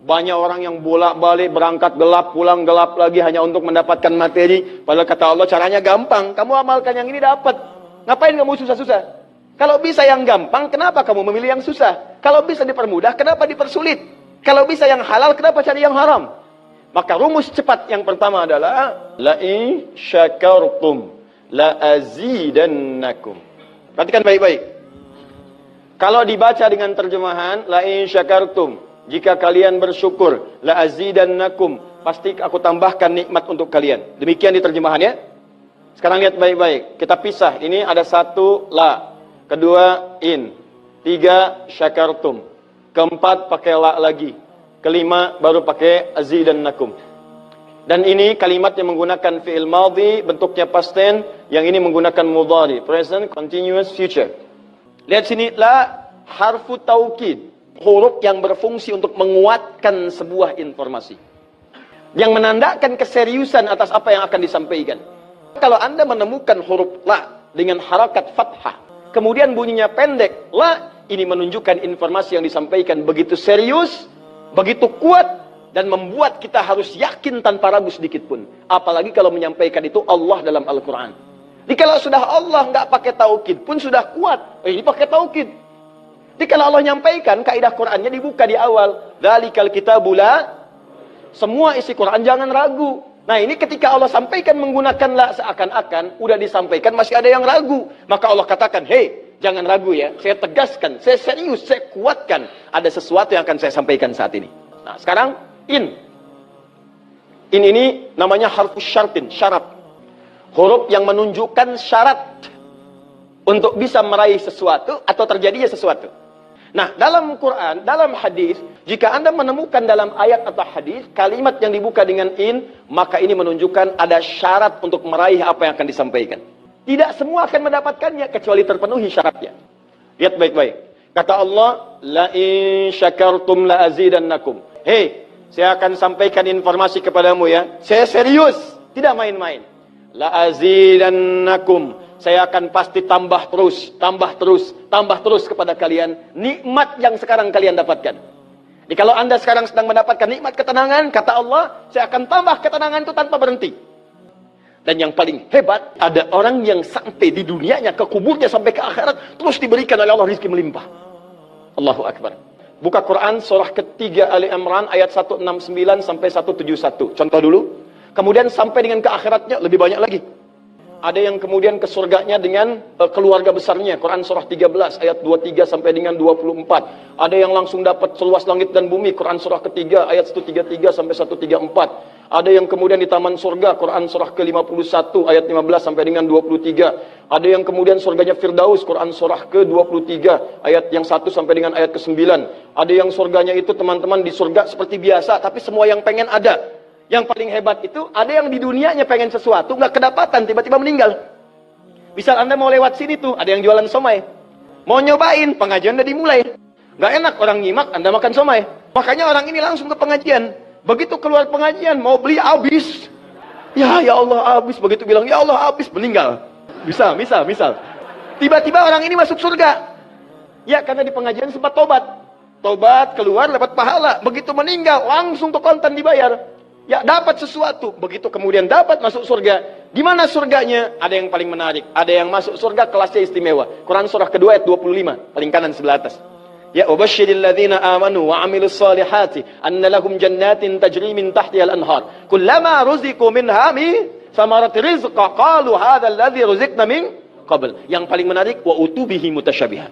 Banyak orang yang bolak-balik berangkat gelap, pulang gelap lagi hanya untuk mendapatkan materi. Padahal kata Allah caranya gampang. Kamu amalkan yang ini dapat. Ngapain kamu susah-susah? Kalau bisa yang gampang, kenapa kamu memilih yang susah? Kalau bisa dipermudah, kenapa dipersulit? Kalau bisa yang halal, kenapa cari yang haram? Maka rumus cepat yang pertama adalah la in syakartum la azidannakum. Perhatikan baik-baik. Kalau dibaca dengan terjemahan la in syakartum, jika kalian bersyukur, la azidannakum, pasti aku tambahkan nikmat untuk kalian. Demikian di terjemahannya. Sekarang lihat baik-baik. Kita pisah. Ini ada satu la, kedua in, tiga syakartum, keempat pakai la lagi, kelima baru pakai azidannakum. Dan ini kalimat yang menggunakan fi'il madhi, bentuknya past tense, yang ini menggunakan mudhari, present continuous future. Lihat sini, la harfu taukid, huruf yang berfungsi untuk menguatkan sebuah informasi, yang menandakan keseriusan atas apa yang akan disampaikan. Kalau Anda menemukan huruf la dengan harakat fathah, kemudian bunyinya pendek, la, ini menunjukkan informasi yang disampaikan begitu serius, begitu kuat, dan membuat kita harus yakin tanpa ragu sedikit pun. Apalagi kalau menyampaikan itu Allah dalam Al-Quran. Jadi kalau sudah Allah nggak pakai taukid pun sudah kuat. Ini pakai taukid. Jadi kalau Allah nyampaikan, kaidah Qurannya dibuka di awal. Dzalikal kitabul la, semua isi Quran jangan ragu. Nah ini ketika Allah sampaikan menggunakan la, seakan-akan udah disampaikan masih ada yang ragu. Maka Allah katakan, hei, jangan ragu ya. Saya tegaskan, saya serius, saya kuatkan. Ada sesuatu yang akan saya sampaikan saat ini. Nah sekarang in. In ini namanya harfus syartin, syarat. Huruf yang menunjukkan syarat untuk bisa meraih sesuatu atau terjadinya sesuatu. Nah, dalam Quran, dalam hadis, jika Anda menemukan dalam ayat atau hadis kalimat yang dibuka dengan in, maka ini menunjukkan ada syarat untuk meraih apa yang akan disampaikan. Tidak semua akan mendapatkannya kecuali terpenuhi syaratnya. Lihat baik-baik. Kata Allah, la in syakartum la azidannakum. Hei, saya akan sampaikan informasi kepadamu ya. Saya serius, tidak main-main. La azidannakum, saya akan pasti tambah terus, tambah terus, tambah terus kepada kalian nikmat yang sekarang kalian dapatkan. Jadi kalau Anda sekarang sedang mendapatkan nikmat ketenangan, kata Allah, saya akan tambah ketenangan itu tanpa berhenti. Dan yang paling hebat, ada orang yang sampai di dunianya, ke kuburnya sampai ke akhirat, terus diberikan oleh Allah rizki melimpah. Allahu Akbar. Buka Quran surah ketiga Ali Imran ayat 169 sampai 171. Contoh dulu. Kemudian sampai dengan ke akhiratnya lebih banyak lagi. Ada yang kemudian ke surganya dengan keluarga besarnya. Quran surah 13 ayat 23 sampai dengan 24. Ada yang langsung dapat seluas langit dan bumi. Quran surah ketiga ayat 133 sampai 134. Ada yang kemudian di taman surga. Quran surah ke-51 ayat 15 sampai dengan 23. Ada yang kemudian surganya Firdaus. Quran surah ke-23 ayat yang 1 sampai dengan ayat ke-9. Ada yang surganya itu teman-teman di surga seperti biasa, tapi semua yang pengen ada. Yang paling hebat itu, ada yang di dunianya pengen sesuatu, nggak kedapatan, tiba-tiba meninggal. Misal Anda mau lewat sini tuh, ada yang jualan somai. Mau nyobain, pengajian udah dimulai. Nggak enak orang nyimak, Anda makan somai. Makanya orang ini langsung ke pengajian. Begitu keluar pengajian, mau beli habis. Ya Allah habis. Begitu bilang, ya Allah habis, meninggal. Misal. Tiba-tiba orang ini masuk surga. Ya, karena di pengajian sempat tobat. Tobat, keluar, dapat pahala. Begitu meninggal, langsung ke kontan dibayar. Ya, dapat sesuatu. Begitu kemudian dapat masuk surga. Gimana surganya? Ada yang paling menarik. Ada yang masuk surga kelasnya istimewa. Quran surah kedua ayat 25. Paling kanan sebelah atas. Ya, وَبَشِّرِ الَّذِينَ آمَنُوا وَعَمِلُوا الصَّالِحَاتِ أَنَّ لَهُمْ جَنَّاتٍ تَجْرِي مِنْ تَحْتِهَا الْأَنْهَارُ كُلَّمَا رُزِقُوا مِنْهَا مِنْ ثَمَرَةٍ رِزْقًا قَالُوا هَذَا الَّذِي رُزِقْنَا مِنْ قَبْلُ. Yang paling menarik, وَأُتُوا بِهِ مُتَشَابِهًا.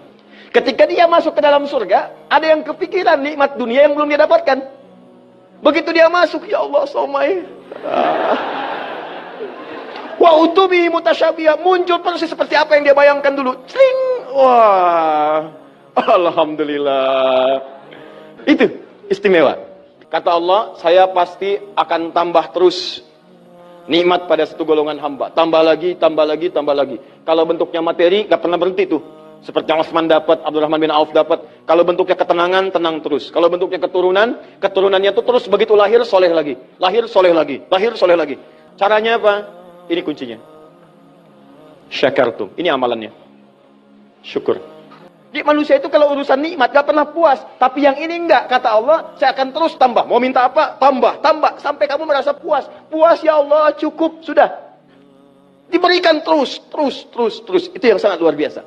Ketika dia masuk ke dalam surga, ada yang kepikiran nikmat dunia yang belum dia dapatkan. Begitu dia masuk, ya Allah, somai. Wa utubi mutasyabiha, muncul persis seperti apa yang dia bayangkan dulu. Sling. Wah. Alhamdulillah. Itu istimewa. Kata Allah, saya pasti akan tambah terus nikmat pada satu golongan hamba. Tambah lagi, tambah lagi, tambah lagi. Kalau bentuknya materi, gak pernah berhenti tuh. Seperti yang Utsman dapat, Abdurrahman bin Auf dapat. Kalau bentuknya ketenangan, tenang terus. Kalau bentuknya keturunan, keturunannya itu terus begitu lahir, soleh lagi. Lahir, soleh lagi. Lahir, soleh lagi. Caranya apa? Ini kuncinya. Syakartum. Ini amalannya. Syukur. Di manusia itu kalau urusan nikmat gak pernah puas. Tapi yang ini enggak. Kata Allah, saya akan terus tambah. Mau minta apa? Tambah, tambah. Sampai kamu merasa puas. Puas ya Allah, cukup. Sudah. Diberikan terus, terus, terus, terus. Itu yang sangat luar biasa.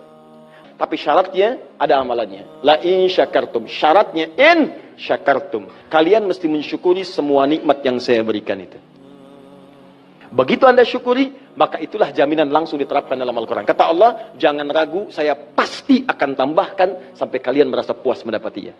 Tapi syaratnya ada amalannya. La in syakartum. Syaratnya in syakartum. Kalian mesti mensyukuri semua nikmat yang saya berikan itu. Begitu Anda syukuri, maka itulah jaminan langsung diterapkan dalam Al-Quran. Kata Allah, jangan ragu, saya pasti akan tambahkan sampai kalian merasa puas mendapatinya.